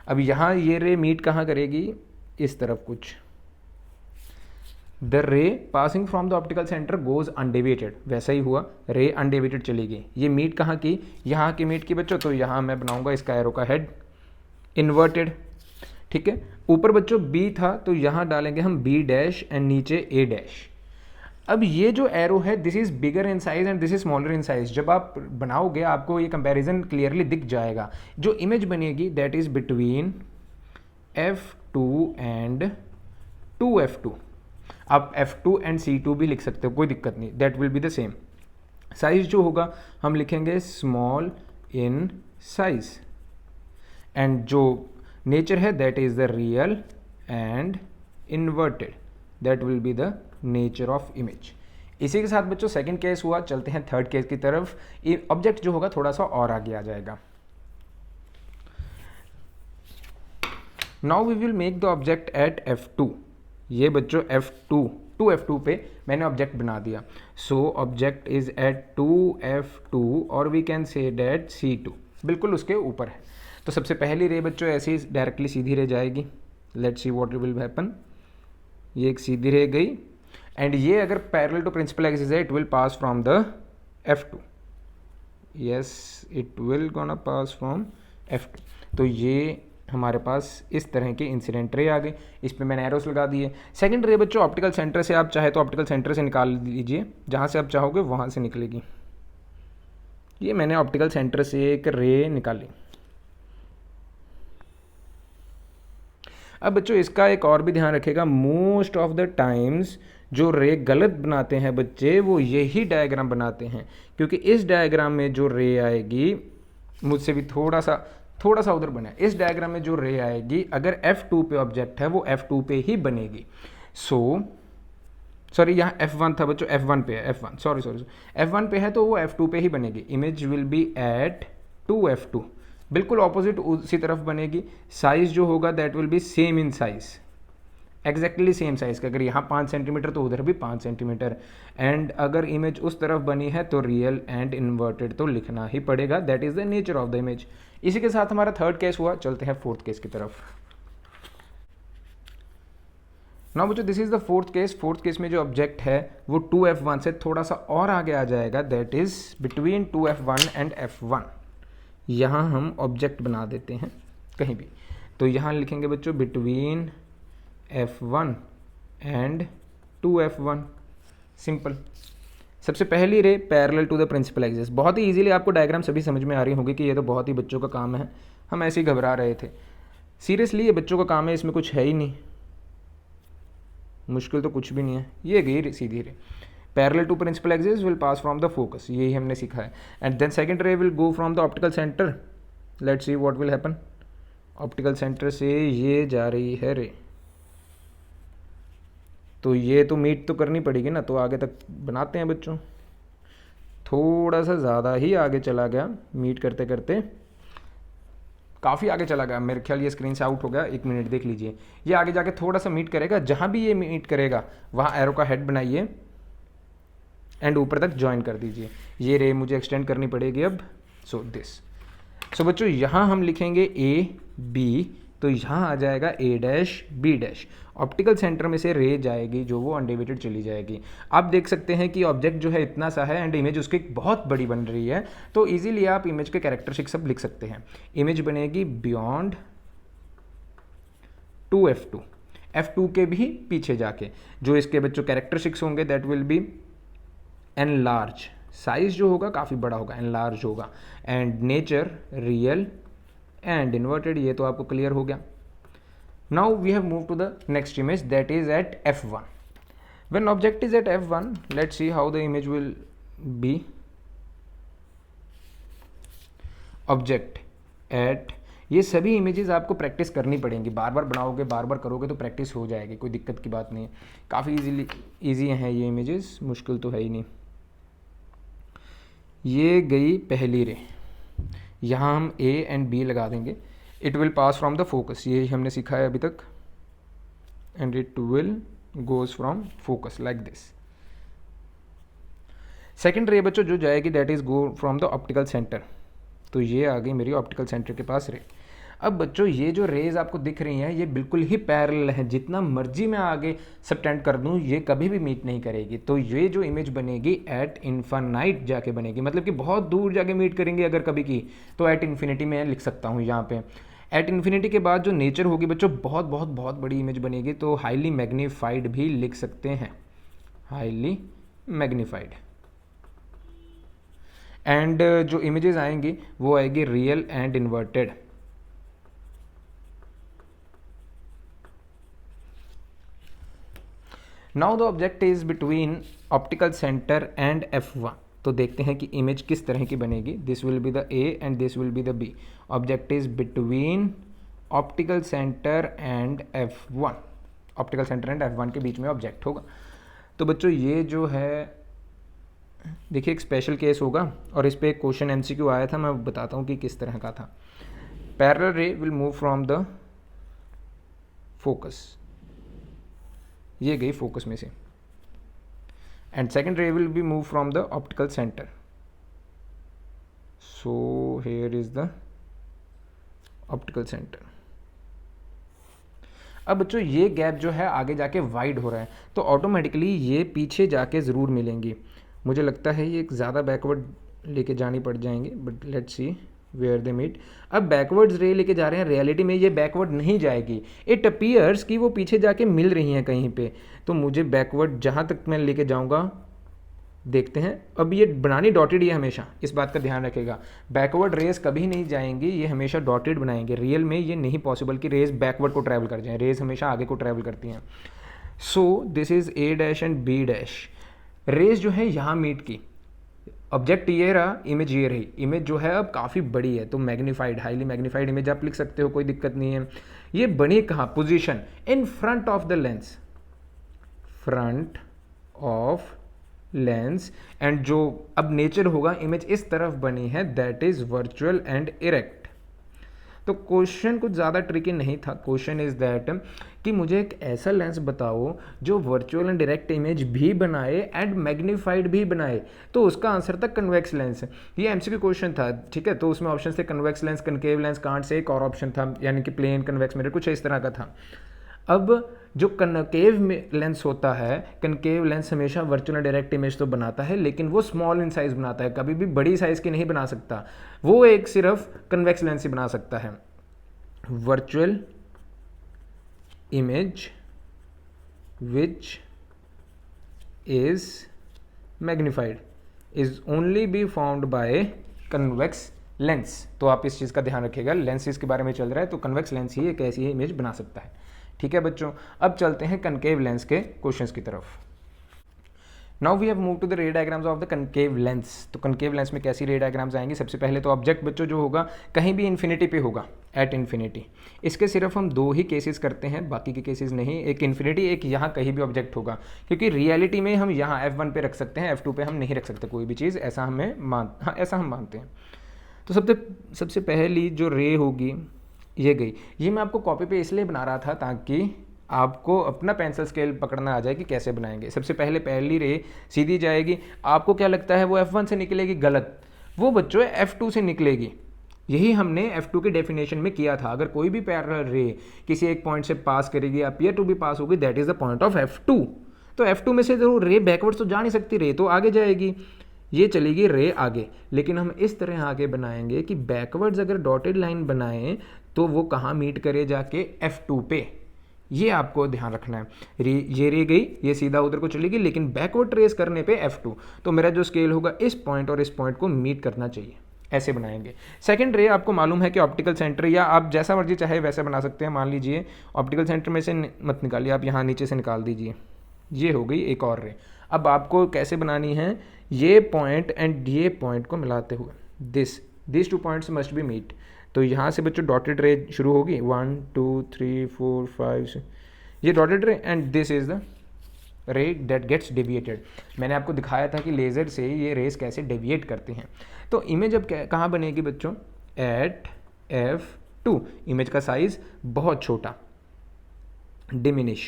अब यहाँ ये रे मीट कहाँ करेगी, इस तरफ कुछ। द रे passing from the optical centre goes undeviated, वैसा ही हुआ, रे अनडेविएटेड चली गई। ये मीट कहाँ की, यहाँ की मीट की बच्चों, तो यहाँ मैं बनाऊंगा इसका एरो का हेड इन्वर्टेड, ठीक है। ऊपर बच्चों बी था तो यहाँ डालेंगे हम बी डैश एंड नीचे ए डैश। अब ये जो एरो है this is bigger in size and this is smaller in size, जब आप बनाओगे आपको ये कंपैरिजन क्लियरली दिख जाएगा। जो इमेज बनेगी that is between f2 and 2f2। आप f2 एंड c2 भी लिख सकते हो, कोई दिक्कत नहीं, that will be the same. Size जो होगा हम लिखेंगे स्मॉल इन साइज, एंड जो नेचर है that is the real and inverted, that will be the nature of image. इसी के साथ बच्चों सेकंड केस हुआ, चलते हैं थर्ड केस की तरफ। ये ऑब्जेक्ट जो होगा थोड़ा सा और आगे आ जाएगा। Now we will make the object at f2। ये बच्चों f2 2f2 पे मैंने ऑब्जेक्ट बना दिया। So object is eight 2f2 और we can say date c2, बिल्कुल उसके ऊपर है। तो सबसे पहली रे बच्चों ऐसे ही डायरेक्टली सीधी रे जाएगी। Let's see what will happen. ये एक सीधी रे गई एंड ये अगर पैरेलल टू प्रिंसिपल एक्सिस है it will pass from the f2। Yes it will gonna pass from f2। तो ये हमारे पास इस तरह के इंसिडेंट रे आ गए, इस पे मैंने एरोस लगा दिए। सेकंड रे बच्चों ऑप्टिकल सेंटर से, आप चाहे तो ऑप्टिकल सेंटर से निकाल लीजिए, जहाँ से आप चाहोगे वहाँ से निकलेगी। ये मैंने ऑप्टिकल सेंटर से एक रे निकाली। अब बच्चों इसका एक और भी ध्यान रखेगा, मोस्ट ऑफ द टाइम्स जो रे गलत बनाते हैं बच्चे वो यही डायग्राम बनाते हैं, क्योंकि इस डायग्राम में जो रे आएगी, मुझसे भी थोड़ा सा उधर बना, इस डायग्राम में जो रे आएगी अगर f2 पे ऑब्जेक्ट है वो f2 पे ही बनेगी। सॉरी यहाँ f1 था बच्चों, f1 पे है, f1 सॉरी f1 पे है तो वो f2 पे ही बनेगी। Image will B eight 2f2, बिल्कुल ऑपोजिट उसी तरफ बनेगी। साइज जो होगा that will B same in size, exactly same size का। अगर यहाँ 5 सेंटीमीटर तो उधर भी 5 सेंटीमीटर। एंड अगर इमेज उस तरफ बनी है तो रियल एंड इन्वर्टेड तो लिखना ही पड़ेगा, that is the nature of the image. इसी के साथ हमारा थर्ड केस हुआ, चलते हैं फोर्थ केस की तरफ। नाउ बच्चों this is the fourth case. Fourth case में जो ऑब्जेक्ट है वो 2f1 से थोड़ा सा और आगे आ जाएगा, that is between 2f1 and f1। यहाँ हम ऑब्जेक्ट बना देते हैं कहीं भी, तो यहाँ लिखेंगे बच्चों between f1 and 2f1, simple. सबसे पहली ray parallel to the principal axis. बहुत ही इजीली आपको डायग्राम सभी समझ में आ रही होगी कि ये तो बहुत ही बच्चों का काम है, हम ऐसे ही घबरा रहे थे। सीरियसली ये बच्चों का काम है, इसमें कुछ है ही नहीं, मुश्किल तो कुछ भी नहीं है। ये गई सीधी ray, parallel to principal axis will pass from the focus, यही हमने सीखा है। And then second ray will go from the optical centre. Let's see what will happen. Optical centre से ये जा रही है रे, तो ये तो मीट तो करनी पड़ेगी ना, तो आगे तक बनाते हैं बच्चों। थोड़ा सा ज़्यादा ही आगे चला गया, मीट करते करते काफ़ी आगे चला गया, मेरे ख्याल ये स्क्रीन से आउट हो गया। 1 मिनट देख लीजिए, ये आगे जाके थोड़ा सा मीट करेगा, जहाँ भी ये मीट करेगा वहाँ एरो का हेड बनाइए एंड ऊपर तक ज्वाइन कर दीजिए। ये रे मुझे एक्सटेंड करनी पड़ेगी अब। सो बच्चों यहाँ हम लिखेंगे A B, तो यहाँ आ जाएगा A dash B dash, optical centre में से रे जाएगी जो वो अनडिवाइडेड चली जाएगी। आप देख सकते हैं कि ऑब्जेक्ट जो है इतना सा है एंड इमेज उसकी बहुत बड़ी बन रही है, तो इजीली आप इमेज के कैरेक्टरिस्टिक्स सब लिख सकते हैं। इमेज बनेगी बियॉन्ड 2f2, f2 के भी पीछे जाके जो इसके बच्चों कैरेक्टरिस्टिक्स होंगे that will be enlarge, size जो होगा काफ़ी बड़ा होगा, एनलार्ज होगा, and nature real and inverted, ये तो आपको क्लियर हो गया। Now we have move to the next image that is at f1. When object is at f1, let's see how the image will be. Object at, ये सभी images आपको practice करनी पड़ेंगी, बार बार बनाओगे बार बार करोगे तो प्रैक्टिस हो जाएगी, कोई दिक्कत की बात नहीं है, काफ़ी ईजी हैं ये इमेजेस, मुश्किल तो है ही नहीं। ये गई पहली रे, यहाँ हम ए एंड बी लगा देंगे, it will pass from the focus, ये हमने सीखा है अभी तक, and it will goes from focus like this. Second रे बच्चों जो जाएगी that is go from the optical centre, तो ये आ गई मेरी ऑप्टिकल सेंटर के पास रे। अब बच्चों ये जो रेज आपको दिख रही हैं ये बिल्कुल ही पैरेलल है, जितना मर्जी मैं आगे सबटेंड कर दूं ये कभी भी मीट नहीं करेगी, तो ये जो इमेज बनेगी एट इन्फानाइट जाके बनेगी, मतलब कि बहुत दूर जाके मीट करेंगे अगर कभी की, तो एट इन्फिनिटी में लिख सकता हूँ यहाँ पे। एट इन्फिनिटी के बाद जो नेचर होगी बच्चों बहुत बहुत बहुत बड़ी इमेज बनेगी, तो हाईली मैग्नीफाइड भी लिख सकते हैं, हाईली मैग्नीफाइड। एंड जो इमेजेस आएंगी वो आएगी real and inverted. Now the object is between optical centre and f1, तो देखते हैं कि इमेज किस तरह की बनेगी। This will be the A and this will be the B, object is between optical centre and f1, optical centre and f1 के बीच में ऑब्जेक्ट होगा। तो बच्चों ये जो है देखिए एक स्पेशल केस होगा और इस पे एक क्वेश्चन MCQ आया था, मैं बताता हूँ कि किस तरह का था। पैरेलल रे will move from the focus, ये गई फोकस में से, एंड सेकेंड रे will be move from the optical centre, so here is the optical centre. अब बच्चों ये गैप जो है आगे जाके वाइड हो रहा है, तो ऑटोमेटिकली ये पीछे जाके ज़रूर मिलेंगी। मुझे लगता है ये एक ज़्यादा बैकवर्ड लेके जानी पड़ जाएंगे, but let's see where they meet. अब बैकवर्ड्स रे लेके जा रहे हैं, रियलिटी में ये बैकवर्ड नहीं जाएगी, इट अपीयर्स कि वो पीछे जाके मिल रही हैं कहीं पे, तो मुझे बैकवर्ड जहाँ तक मैं लेके जाऊँगा देखते हैं। अब ये बनानी डॉटेड ही हमेशा, इस बात का ध्यान रखेगा, बैकवर्ड रेस कभी नहीं जाएंगी, ये हमेशा डॉटेड बनाएंगे। रियल में ये नहीं पॉसिबल कि रेस बैकवर्ड को ट्रैवल कर जाए, रेस हमेशा आगे को ट्रैवल करती हैं। So this is A dash and B dash, rays जो है यहाँ मीट की, ऑब्जेक्ट ये रहा, इमेज ये रही, इमेज जो है अब काफ़ी बड़ी है, तो मैग्नीफाइड, हाईली मैग्नीफाइड इमेज आप लिख सकते हो, कोई दिक्कत नहीं है। ये बनी कहाँ, position in front of the lens, front of lens, and जो अब नेचर होगा इमेज इस तरफ बनी है that is virtual and erect. तो क्वेश्चन कुछ ज़्यादा ट्रिकी नहीं था, क्वेश्चन इज दैट कि मुझे एक ऐसा लेंस बताओ जो वर्चुअल एंड डायरेक्ट इमेज भी बनाए एंड मैग्नीफाइड भी बनाए, तो उसका आंसर था कन्वेक्स लेंस। ये MCQ क्वेश्चन था, ठीक है, तो उसमें ऑप्शन थे convex lens, concave lens, can't say एक और ऑप्शन था, यानी कि प्लेन, कन्वेक्स, मिरर, कुछ इस तरह का था। अब जो कनकेव लेंस होता है, कनकेव लेंस हमेशा वर्चुअल एंड डायरेक्ट इमेज तो बनाता है, लेकिन वो स्मॉल इन साइज बनाता है, कभी भी बड़ी साइज की नहीं बना सकता, वो एक सिर्फ कन्वेक्स लेंस ही बना सकता है। Virtual image which is magnified is only be found by convex lens. तो आप इस चीज़ का ध्यान रखिएगा, लेंसेज के बारे में चल रहा है, तो कन्वेक्स लेंस ही एक ऐसी इमेज बना सकता है। ठीक है बच्चों, अब चलते हैं कनकेव लेंस के क्वेश्चंस की तरफ। Now we have move to the ray diagrams of the concave lens. तो कनकेव लेंस में कैसी रे डायग्राम्स आएंगी? सबसे पहले तो ऑब्जेक्ट बच्चों जो होगा कहीं भी इन्फिनिटी पे होगा, एट इन्फिनिटी। इसके सिर्फ हम दो ही केसेस करते हैं, बाकी के केसेस नहीं, एक इन्फिनिटी, एक यहाँ कहीं भी ऑब्जेक्ट होगा, क्योंकि रियलिटी में हम यहाँ F1 पे रख सकते हैं, F2 पे हम नहीं रख सकते कोई भी चीज़, ऐसा ऐसा हम मानते हैं। तो सबसे पहली जो रे होगी ये गई, ये मैं आपको कॉपी पे इसलिए बना रहा था ताकि आपको अपना पेंसिल स्केल पकड़ना आ जाए कि कैसे बनाएंगे। सबसे पहले पहली रे सीधी जाएगी, आपको क्या लगता है वो F1 से निकलेगी? गलत, वो बच्चों F2 से निकलेगी। यही हमने F2 के डेफिनेशन में किया था। अगर कोई भी पैरेलल रे किसी एक पॉइंट से पास करेगी, अपीयर टू भी पास होगी, that is the point of F2। तो F2 में से जो रे बैकवर्ड्स तो जा नहीं सकती, रे तो आगे जाएगी, ये चलेगी रे आगे। लेकिन हम इस तरह आगे बनाएंगे कि बैकवर्ड्स अगर डॉटेड लाइन बनाएं तो वो कहाँ मीट करे, जाके F2 पे। ये आपको ध्यान रखना है। ये रे गई, ये सीधा उधर को चलेगी, लेकिन बैकवर्ड ट्रेस करने पे F2, तो मेरा जो स्केल होगा इस पॉइंट और इस पॉइंट को मीट करना चाहिए। ऐसे बनाएंगे। सेकंड रे आपको मालूम है कि ऑप्टिकल सेंटर, या आप जैसा मर्जी चाहे वैसे बना सकते हैं। मान लीजिए ऑप्टिकल सेंटर में से मत निकालिए, आप यहाँ नीचे से निकाल दीजिए। ये हो गई एक और रे। अब आपको कैसे बनानी है, ये पॉइंट एंड ये पॉइंट को मिलाते हुए this 2 points must be meet. तो यहाँ से बच्चों डॉटेड रे शुरू होगी, 1 2 3 4 5, ये dotted ray and this is the ray that gets deviated. मैंने आपको दिखाया था कि लेज़र से ये रेस कैसे डेविएट करती हैं। तो इमेज अब कहाँ बनेगी बच्चों, एट F2। इमेज का साइज बहुत छोटा, डिमिनिश,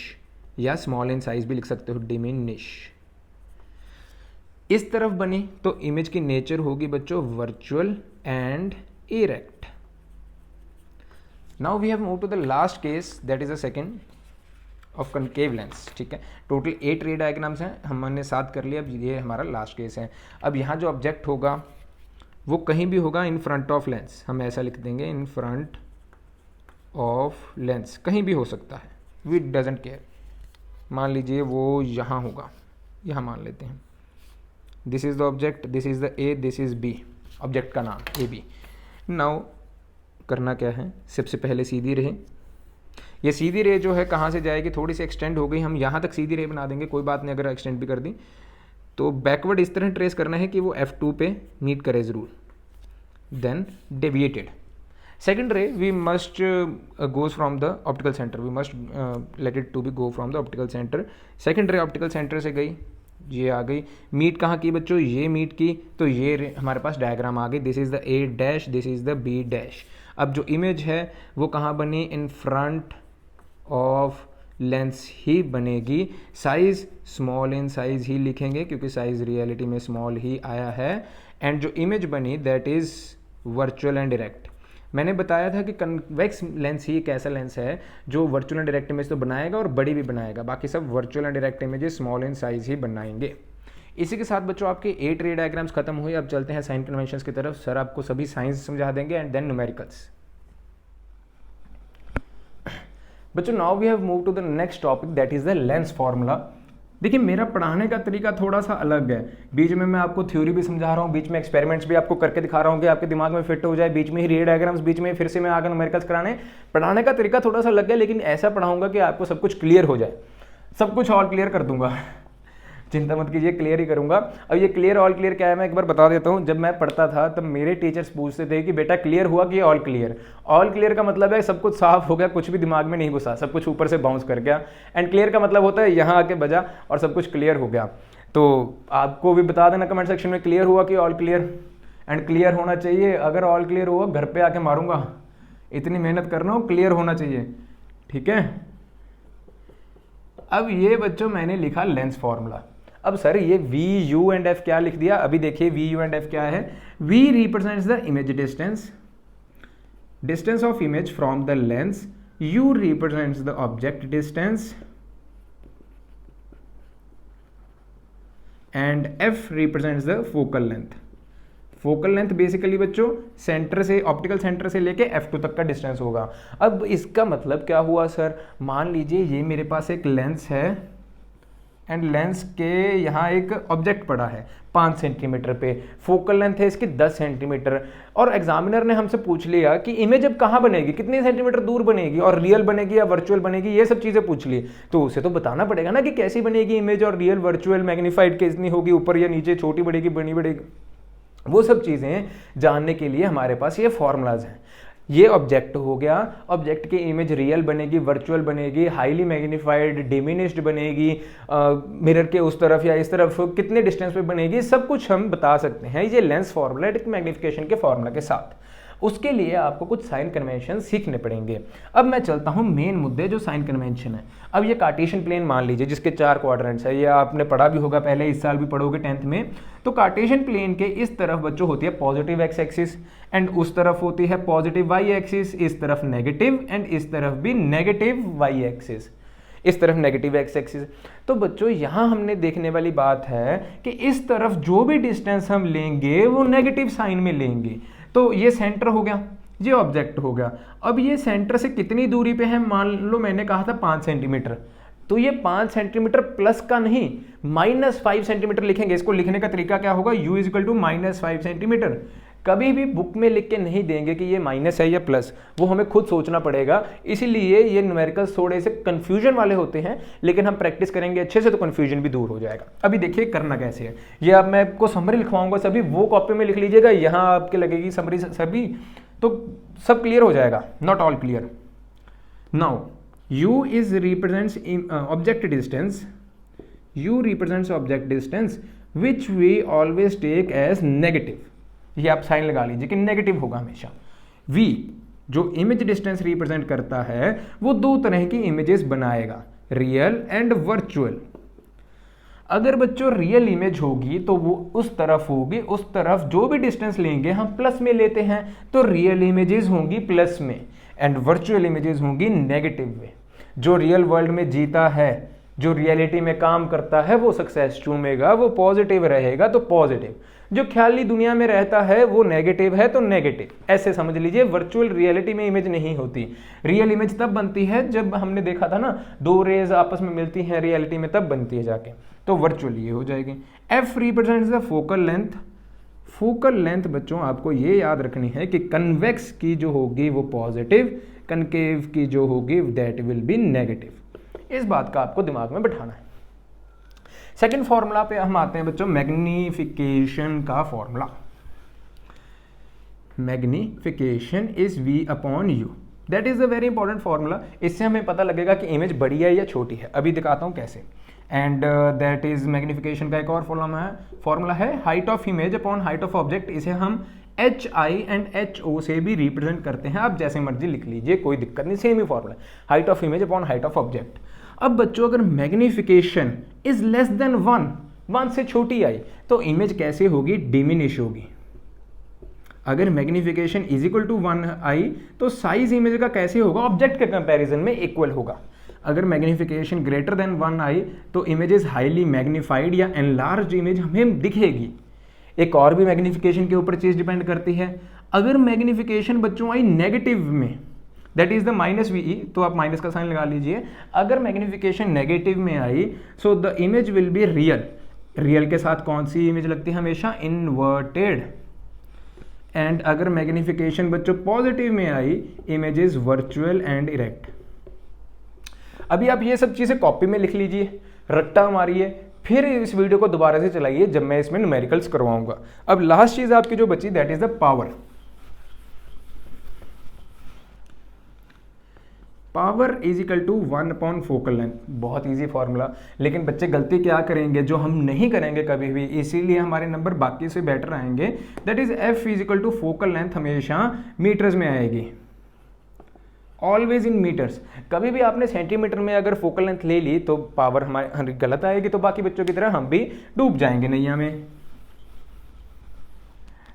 या स्मॉल इन साइज भी लिख सकते हो, डिमिनिश। इस तरफ बनी तो इमेज की नेचर होगी बच्चों virtual and erect. Now we have move to the last case, that is the second of concave lens. ठीक है, टोटल 8 रे डायग्राम्स हैं, हमने 7 कर लिया। अब ये हमारा लास्ट केस है। अब यहाँ जो ऑब्जेक्ट होगा वो कहीं भी होगा इन फ्रंट ऑफ लेंस, हम ऐसा लिख देंगे, इन फ्रंट ऑफ लेंस, कहीं भी हो सकता है, वी डजेंट केयर। मान लीजिए वो यहाँ होगा, यहाँ मान लेते हैं। This is the object, this is the A, this is B, object का नाम AB। नाउ करना क्या है, सबसे पहले सीधी रे, ये सीधी रे जो है कहाँ से जाएगी, थोड़ी सी एक्सटेंड हो गई, हम यहाँ तक सीधी रे बना देंगे, कोई बात नहीं अगर एक्सटेंड भी कर दी। तो बैकवर्ड इस तरह ट्रेस करना है कि वो F2 पे मीट करे ज़रूर, then deviated. Second ray we must goes from the optical centre, we must let it to be go from the optical centre. Second ray optical centre से गई, ये आ गई, मीट कहाँ की बच्चों, ये मीट की, तो ये हमारे पास डायग्राम आ गई, this is the A dash, this is the B dash. अब जो इमेज है वो कहाँ बनी, इन फ्रंट ऑफ लेंस ही बनेगी। साइज स्मॉल इन साइज ही लिखेंगे क्योंकि साइज रियलिटी में स्मॉल ही आया है। एंड जो इमेज बनी that is virtual and direct. मैंने बताया था कि कन्वेक्स लेंस ही एक ऐसा लेंस है जो वर्चुअल एंड डायरेक्ट इमेज तो बनाएगा और बड़ी भी बनाएगा, बाकी सब virtual and direct images small in size ही बनाएंगे। इसी के साथ बच्चों आपके 8 रे डायग्राम्स खत्म हुए। अब चलते हैं साइन कन्वेंशंस की तरफ। सर आपको सभी साइंस समझा देंगे एंड देन न्यूमेरिकल्स। बच्चों now we have move to the next topic that is the lens formula. देखिए मेरा पढ़ाने का तरीका थोड़ा सा अलग है, बीच में मैं आपको थ्योरी भी समझा रहा हूँ, बीच में एक्सपेरिमेंट्स भी आपको करके दिखा रहा हूँ कि आपके दिमाग में फिट हो जाए, बीच में ही रे डायग्राम्स, बीच में फिर से मैं आकर न्यूमेरिकल्स कराने। पढ़ाने का तरीका थोड़ा सा अलग है, लेकिन ऐसा पढ़ाऊंगा कि आपको सब कुछ क्लियर हो जाए, सब कुछ ऑल क्लियर कर दूंगा, चिंता मत कीजिए, क्लियर ही करूंगा। अब ये क्लियर ऑल क्लियर क्या है मैं एक बार बता देता हूँ। जब मैं पढ़ता था तब मेरे टीचर्स पूछते थे कि बेटा क्लियर हुआ कि ऑल क्लियर। ऑल क्लियर का मतलब है सब कुछ साफ हो गया, कुछ भी दिमाग में नहीं घुसा, सब कुछ ऊपर से बाउंस कर गया। एंड क्लियर का मतलब होता है यहाँ आके बजा और सब कुछ क्लियर हो गया। तो आपको भी बता देना कमेंट सेक्शन में क्लियर हुआ कि ऑल क्लियर। एंड क्लियर होना चाहिए, अगर ऑल क्लियर हुआ घर पे आके मारूंगा, इतनी मेहनत कर रहा हूँ, क्लियर होना चाहिए, ठीक है। अब ये बच्चों मैंने लिखा लेंस फॉर्मूला। अब सर ये V, U एंड F क्या लिख दिया, अभी देखिए V, U एंड F क्या है। V represents the image distance, distance of image from the lens. U represents the object distance and F represents the focal length. Focal length basically बच्चों centre से, optical centre से लेके F2 तक का distance होगा। अब इसका मतलब क्या हुआ सर, मान लीजिए ये मेरे पास एक लेंस है एंड लेंस के यहाँ एक ऑब्जेक्ट पड़ा है 5 सेंटीमीटर पे, फोकल लेंथ है इसकी 10 सेंटीमीटर, और एग्जामिनर ने हमसे पूछ लिया कि इमेज अब कहाँ बनेगी, कितने सेंटीमीटर दूर बनेगी, और रियल बनेगी या वर्चुअल बनेगी, ये सब चीज़ें पूछ ली। तो उसे तो बताना पड़ेगा ना कि कैसी बनेगी इमेज, और रियल वर्चुअल मैग्नीफाइड कितनी होगी, ऊपर या नीचे, छोटी बढ़ेगी बड़ी बढ़ेगी, वो सब चीज़ें जानने के लिए हमारे पास ये फॉर्मूलाज हैं। ये ऑब्जेक्ट हो गया, ऑब्जेक्ट की इमेज रियल बनेगी, वर्चुअल बनेगी, हाईली मैग्नीफाइड, डिमिनिश्ड बनेगी, मिरर के उस तरफ या इस तरफ कितने डिस्टेंस पे बनेगी, सब कुछ हम बता सकते हैं ये लेंस फॉर्मूला मैग्निफिकेशन के फॉर्मूला के साथ। उसके लिए आपको कुछ साइन कन्वेंशन सीखने पड़ेंगे। अब मैं चलता हूँ मेन मुद्दे जो साइन कन्वेंशन है। अब ये कार्टेशियन प्लेन मान लीजिए जिसके 4 क्वाड्रेंट्स है, ये आपने पढ़ा भी होगा पहले, इस साल भी पढ़ोगे 10th में। तो कार्टेशियन प्लेन के इस तरफ बच्चों होती है पॉजिटिव एक्स एक्सिस एंड उस तरफ होती है पॉजिटिव वाई एक्सिस, इस तरफ नेगेटिव एंड इस तरफ भी नेगेटिव वाई एक्सिस, इस तरफ नेगेटिव एक्स एक्सिस। तो बच्चों यहाँ हमने देखने वाली बात है कि इस तरफ जो भी डिस्टेंस हम लेंगे वो नेगेटिव साइन में लेंगे। तो ये सेंटर हो गया, ये ऑब्जेक्ट हो गया। अब ये सेंटर से कितनी दूरी पे है, मान लो मैंने कहा था 5 सेंटीमीटर, तो ये 5 सेंटीमीटर प्लस का नहीं -5 सेंटीमीटर लिखेंगे। इसको लिखने का तरीका क्या होगा, u = -5 सेंटीमीटर। कभी भी बुक में लिख के नहीं देंगे कि ये माइनस है या प्लस, वो हमें खुद सोचना पड़ेगा। इसीलिए ये न्यूमेरिकल्स थोड़े से कंफ्यूजन वाले होते हैं, लेकिन हम प्रैक्टिस करेंगे अच्छे से तो कंफ्यूजन भी दूर हो जाएगा। अभी देखिए करना कैसे है, ये अब मैं आपको समरी लिखवाऊंगा, सभी वो कॉपी में लिख लीजिएगा, यहाँ आपके लगेगी समरी सभी, तो सब क्लियर हो जाएगा, not all clear. Now u is represents object distance, u represents object distance which we always take as negative। ये आप साइन लगा लीजिए कि नेगेटिव होगा हमेशा। v जो इमेज डिस्टेंस रिप्रेजेंट करता है वो 2 तरह की इमेजेस बनाएगा, रियल एंड वर्चुअल। अगर बच्चों रियल इमेज होगी तो वो उस तरफ होगी, उस तरफ जो भी डिस्टेंस लेंगे हम प्लस में लेते हैं, तो रियल इमेजेस होंगी प्लस में एंड वर्चुअल इमेजेस होंगी नेगेटिव में। जो रियल वर्ल्ड में जीता है, जो रियलिटी में काम करता है वो सक्सेस चूमेगा, वो पॉजिटिव रहेगा तो पॉजिटिव। जो ख्याली दुनिया में रहता है वो नेगेटिव है तो नेगेटिव, ऐसे समझ लीजिए। वर्चुअल रियलिटी में इमेज नहीं होती, रियल इमेज तब बनती है जब हमने देखा था ना 2 रेज आपस में मिलती हैं रियलिटी में, तब बनती है जाके, तो वर्चुअल ये हो जाएगी। F represents the focal length. Focal length बच्चों आपको ये याद रखनी है कि कन्वेक्स की जो होगी वो पॉजिटिव, कनकेव की जो होगी दैट विल बी नेगेटिव। इस बात का आपको दिमाग में बैठाना है। सेकंड फॉर्मूला पे हम आते हैं बच्चों, मैग्निफिकेशन का formula. Magnification is v/u, that is a very important formula. इससे हमें पता लगेगा कि इमेज बड़ी है या छोटी है। अभी दिखाता हूं कैसे। एंड दैट इज मैग्निफिकेशन का एक और फॉर्मूला है height of image upon height of object. इसे हम HI एंड HO से भी रिप्रेजेंट करते हैं, आप जैसे मर्जी लिख लीजिए, कोई दिक्कत नहीं, same he formula, height of image upon height of object. अब बच्चों अगर मैग्निफिकेशन इज लेस देन 1 से छोटी आई तो इमेज कैसे होगी, डिमिनिश होगी। अगर मैग्निफिकेशन इज इक्वल टू 1 आई तो साइज इमेज का कैसे होगा, ऑब्जेक्ट के कंपैरिजन में इक्वल होगा। अगर मैग्निफिकेशन ग्रेटर देन 1 आई तो इमेज इज हाईली मैग्नीफाइड या एनलार्ज इमेज हमें दिखेगी। एक और भी मैग्निफिकेशन के ऊपर चीज डिपेंड करती है। अगर मैग्निफिकेशन बच्चों आई नेगेटिव में, दैट इज द -VE, तो आप माइनस का साइन लगा लीजिए। अगर मैग्निफिकेशन नेगेटिव में आई so the image will be real. Real के साथ कौन सी इमेज लगती है हमेशा, इनवर्टेड। एंड अगर मैग्निफिकेशन बच्चों पॉजिटिव में आई, image is virtual and erect. अभी आप ये सब चीजें कॉपी में लिख लीजिए, रट्टा मारिए, फिर इस वीडियो को दोबारा से चलाइए जब मैं इसमें न्यूमेरिकल्स करवाऊंगा। अब लास्ट चीज आपकी जो बची that is the power. Power is equal to 1 focal length. बहुत इजी फॉर्मूला, लेकिन बच्चे गलती क्या करेंगे जो हम नहीं करेंगे कभी भी, इसीलिए हमारे नंबर बाकी से बेटर आएंगे। That is F is equal to focal length हमेशा मीटर्स में आएगी, ऑलवेज इन मीटर्स। कभी भी आपने सेंटीमीटर में अगर फोकल लेंथ ले ली तो पावर हमारी गलत आएगी, तो बाकी बच्चों की तरह हम भी डूब जाएंगे नैया में।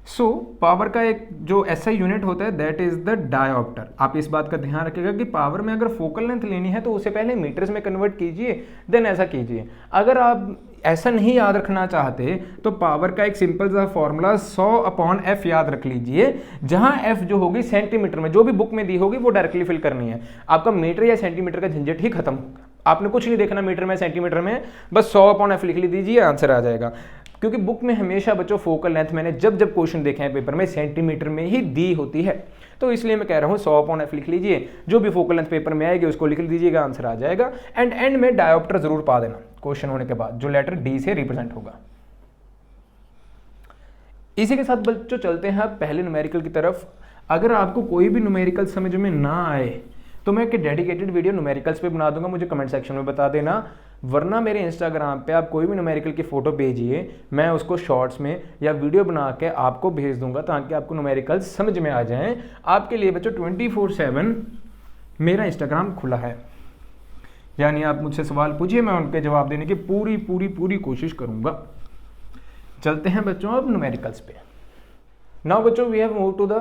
सो पावर का एक जो ऐसा यूनिट होता है दैट इज द डायोप्टर। आप इस बात का ध्यान रखिएगा कि पावर में अगर फोकल लेंथ लेनी है तो उसे पहले मीटर्स में कन्वर्ट कीजिए, देन ऐसा कीजिए। अगर आप ऐसा नहीं याद रखना चाहते तो पावर का एक सिंपल सा फॉर्मूला 100/f याद रख लीजिए, जहां f जो होगी सेंटीमीटर में, जो भी बुक में दी होगी वो डायरेक्टली फिल करनी है। आपका मीटर या सेंटीमीटर का झंझट ही खत्म। आपने कुछ नहीं देखना मीटर में सेंटीमीटर में, बस 100/f लिख दीजिए, आंसर आ जाएगा। क्योंकि बुक में हमेशा बच्चों फोकल लेंथ मैंने जब जब क्वेश्चन देखे हैं पेपर में सेंटीमीटर में ही दी होती है, तो इसलिए मैं कह रहा हूँ 100/f लिख लीजिए। जो भी फोकल लेंथ पेपर में आएगी उसको लिख दीजिएगा, आंसर आ जाएगा। एंड में डायोप्टर जरूर पा देना क्वेश्चन होने के बाद, जो लेटर डी से रिप्रेजेंट होगा। इसी के साथ बच्चों चलते हैं पहले न्यूमेरिकल की तरफ। अगर आपको कोई भी न्यूमेरिकल समझ में ना आए तो मैं एक डेडिकेटेड वीडियो न्यूमेरिकल्स पे बना दूंगा, मुझे कमेंट सेक्शन में बता देना। वरना मेरे इंस्टाग्राम पे आप कोई भी न्यूमेरिकल की फ़ोटो भेजिए, मैं उसको शॉर्ट्स में या वीडियो बना के आपको भेज दूंगा ताकि आपको न्यूमेरिकल समझ में आ जाएं। आपके लिए बच्चों 24/7 मेरा इंस्टाग्राम खुला है, यानी आप मुझसे सवाल पूछिए, मैं उनके जवाब देने की पूरी कोशिश करूंगा। चलते हैं बच्चों अब न्यूमेरिकल्स पे। नाउ बच्चों we have move to the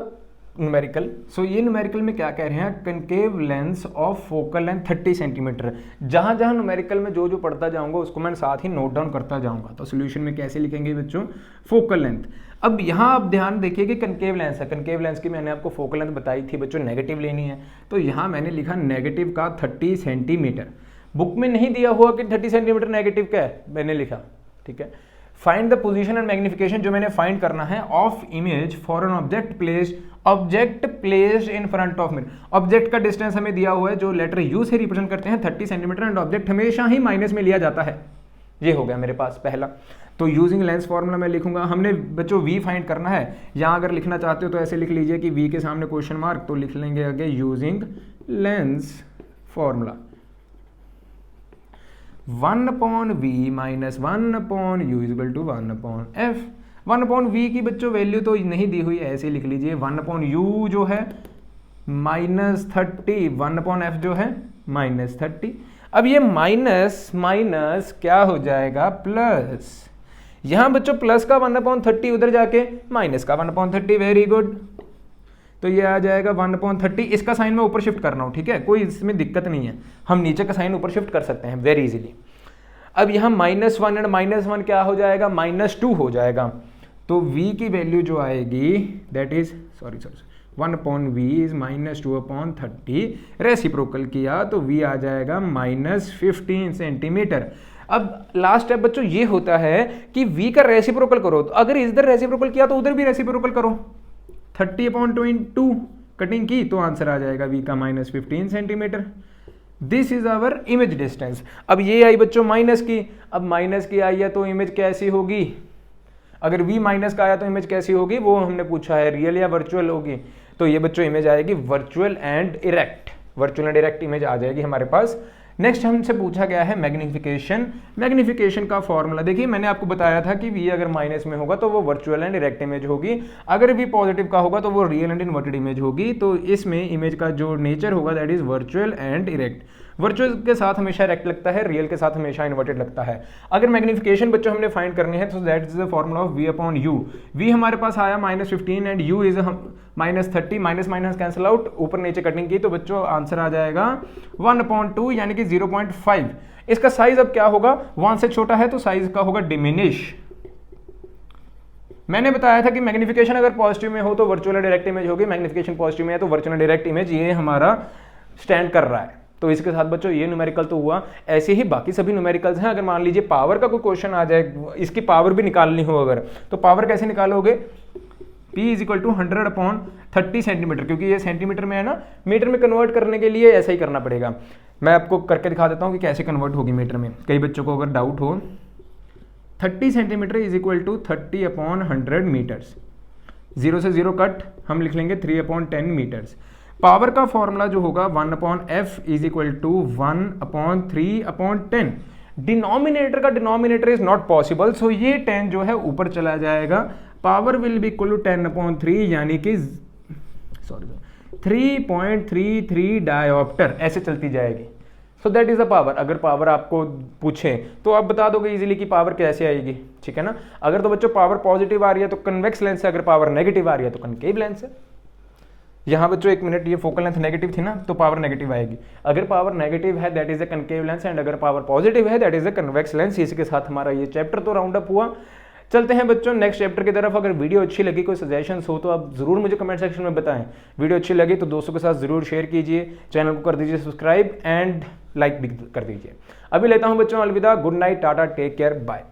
numerical. So ये न्यूमेरिकल में क्या कह रहे हैं, concave lens of focal length 30 centimetre. जहां जहां न्यूमेरिकल में जो पढ़ता जाऊंगा उसको मैं साथ ही नोट डाउन करता जाऊंगा। तो सोल्यूशन में कैसे लिखेंगे बच्चों, फोकल लेंथ। अब यहाँ आप ध्यान देखिए कि कनकेव लेंस है, कनकेव लेंस की मैंने आपको फोकल लेंथ बताई थी बच्चों, नेगेटिव लेनी है। तो यहाँ मैंने लिखा नेगेटिव का 30 सेंटीमीटर। बुक में नहीं दिया हुआ कि 30 सेंटीमीटर नेगेटिव का है, मैंने लिखा, ठीक है। Find the position and magnification, जो मैंने फाइंड करना है, of image for an object placed in front of mirror. Object का डिस्टेंस हमें दिया हुआ है, जो लेटर यू से रिप्रेजेंट करते हैं 30 सेंटीमीटर, एंड ऑब्जेक्ट हमेशा ही माइनस में लिया जाता है। ये हो गया मेरे पास पहला। तो यूजिंग लेंस फॉर्मूला मैं लिखूंगा। हमने बच्चों वी फाइंड करना है। यहाँ अगर लिखना चाहते हो तो ऐसे लिख लीजिए कि वी के सामने क्वेश्चन मार्क, तो लिख लेंगे आगे using lens formula 1/v minus 1/u equal to 1/f। 1/v की बच्चों वैल्यू तो नहीं दी हुई है, ऐसे लिख लीजिए 1/u जो है -30, 1/f जो है -30। अब ये माइनस माइनस क्या हो जाएगा, प्लस। यहां बच्चों प्लस का 1/30, उधर जाके माइनस का 1/30, वेरी गुड। तो ये आ जाएगा 1/30। इसका साइन मैं ऊपर शिफ्ट कर रहा हूं, ठीक है, कोई इसमें दिक्कत नहीं है, हम नीचे का साइन ऊपर शिफ्ट कर सकते हैं वेरी इजीली। अब यहाँ -1 एंड -1 क्या हो जाएगा, -2 हो जाएगा। तो v की वैल्यू जो आएगी that is 1/v is -2/30। Reciprocal किया तो v आ जाएगा -15 सेंटीमीटर। अब लास्ट स्टेप बच्चों ये होता है कि v का रेसिप्रोकल करो। तो अगर इधर रेसिप्रोकल किया तो उधर भी रेसिप्रोकल करो। 30/22 कटिंग की तो आंसर आ जाएगा v का -15 centimetre. This is our image distance. अब ये आई बच्चों माइनस की, अब माइनस की आई है तो इमेज कैसी होगी, अगर v माइनस का आया तो इमेज कैसी होगी, वो हमने पूछा है, रियल या वर्चुअल होगी। तो ये बच्चों इमेज आएगी virtual and erect, virtual and erect image आ जाएगी हमारे पास। नेक्स्ट हमसे पूछा गया है मैग्निफिकेशन। मैग्निफिकेशन का फॉर्मूला देखिए, मैंने आपको बताया था कि v अगर माइनस में होगा तो वो वर्चुअल एंड इरेक्ट इमेज होगी, अगर v पॉजिटिव का होगा तो वो रियल एंड इन्वर्टेड इमेज होगी। तो इसमें इमेज का जो नेचर होगा that is virtual and erect. Virtual के साथ हमेशा इरेक्ट लगता है, रियल के साथ हमेशा इन्वर्टेड लगता है। अगर मैग्निफिकेशन बच्चों हमने फाइंड करनी है तो that is the formula of v/u। v हमारे पास आया -15 and u is -30, minus minus cancel out, ऊपर नीचे कटिंग की तो बच्चों आंसर आ जाएगा 1/2 यानी कि 0.5। इसका साइज अब क्या होगा, 1 से छोटा है तो साइज का होगा डिमिनिश। मैंने बताया था कि मैग्निफिकेशन अगर पॉजिटिव में हो तो वर्चुअल एंड डायरेक्ट इमेज होगी, मैग्निफिकेशन पॉजिटिव में है तो वर्चुअल एंड डायरेक्ट इमेज ये हमारा स्टैंड कर रहा है। तो इसके साथ बच्चों ये न्यूमेरिकल तो हुआ, ऐसे ही बाकी सभी न्यूमेरिकल्स हैं। अगर मान लीजिए पावर का कोई क्वेश्चन आ जाए, इसकी पावर भी निकालनी हो अगर, तो पावर कैसे निकालोगे, P is equal to 100/30 centimetre, क्योंकि ये सेंटीमीटर में है ना, मीटर में कन्वर्ट करने के लिए ऐसा ही करना पड़ेगा। मैं आपको करके दिखा देता हूँ कि कैसे कन्वर्ट होगी मीटर में, कई बच्चों को अगर डाउट हो। 30 centimetre is equal to 30/100 metres, 0 से 0 कट, हम लिख लेंगे 3/10 मीटर्स। पावर का फॉर्मूला जो होगा 1/f is equal to 1/3/10। Denominator का denominator is not possible, so ये 10 जो है ऊपर चला जाएगा। Power will be equal to 10/3 यानी कि 3.33 डायोप्टर, ऐसे चलती जाएगी। So that is the power. अगर पावर आपको पूछे तो आप बता दोगे इजीली कि पावर कैसे आएगी, ठीक है ना। अगर तो बच्चों पावर पॉजिटिव आ रही है तो कन्वेक्स लेंस है, अगर पावर नेगेटिव आ रही है तो कनकेव लेंस है। यहाँ बच्चों एक मिनट, ये फोकल लेंथ नेगेटिव थी ना, तो पावर नेगेटिव आएगी। अगर पावर नेगेटिव है that is a concave lens, and अगर पावर पॉजिटिव है that is a convex lens. इसी के साथ हमारा ये चैप्टर तो राउंड अप हुआ। चलते हैं बच्चों नेक्स्ट चैप्टर की तरफ। अगर वीडियो अच्छी लगी, कोई सजेशंस हो तो आप जरूर मुझे कमेंट सेक्शन में बताएं। वीडियो अच्छी लगी तो दोस्तों के साथ जरूर शेयर कीजिए, चैनल को कर दीजिए सब्सक्राइब एंड लाइक भी कर दीजिए। अभी लेता हूं बच्चों अलविदा, good night, tata, take care, bye.